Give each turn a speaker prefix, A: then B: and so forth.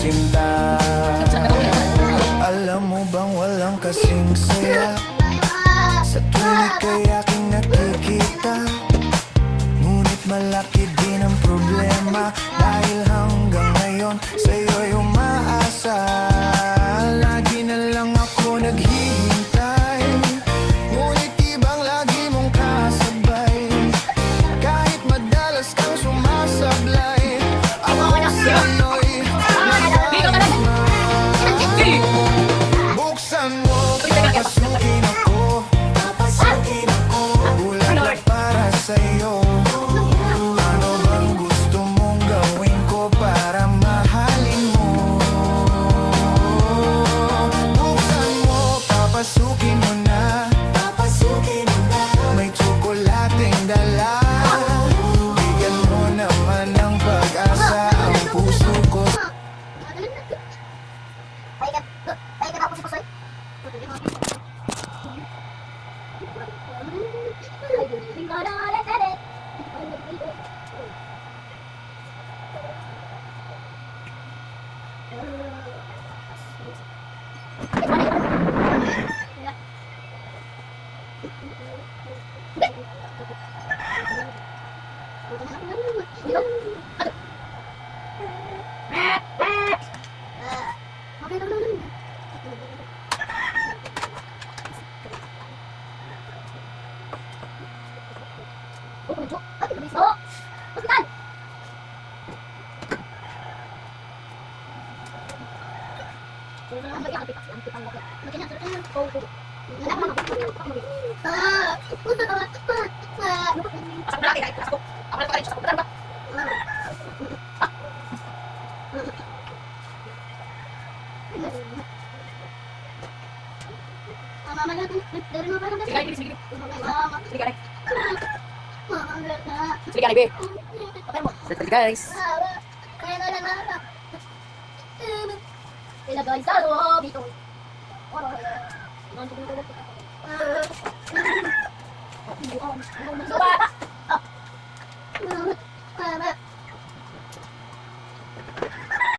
A: sinta. Alam mo bang walang kasing saya sa tuwing ika'y aking nakikita. Ngunit malaki din ang problema, dahil hanggang ngayon sa'yo'y umaasa. Lagi na lang ako naghihintay, ngunit ibang lagi mong kasabay. Kahit madalas kang sumasablay, ako sa'yo'y nagdadasma. Buksan mo, papasukin ako, bulaklak para sa'yo. Ano bang gusto mong gawin ko para mahalin mo? Buksan mo, papasukin mo na, may tsokolating dala. Bigyan mo naman ng pag-asa ang puso ko.
B: Sige, Anibe. Sige, guys.
C: Sila guys, saro dito. Bata.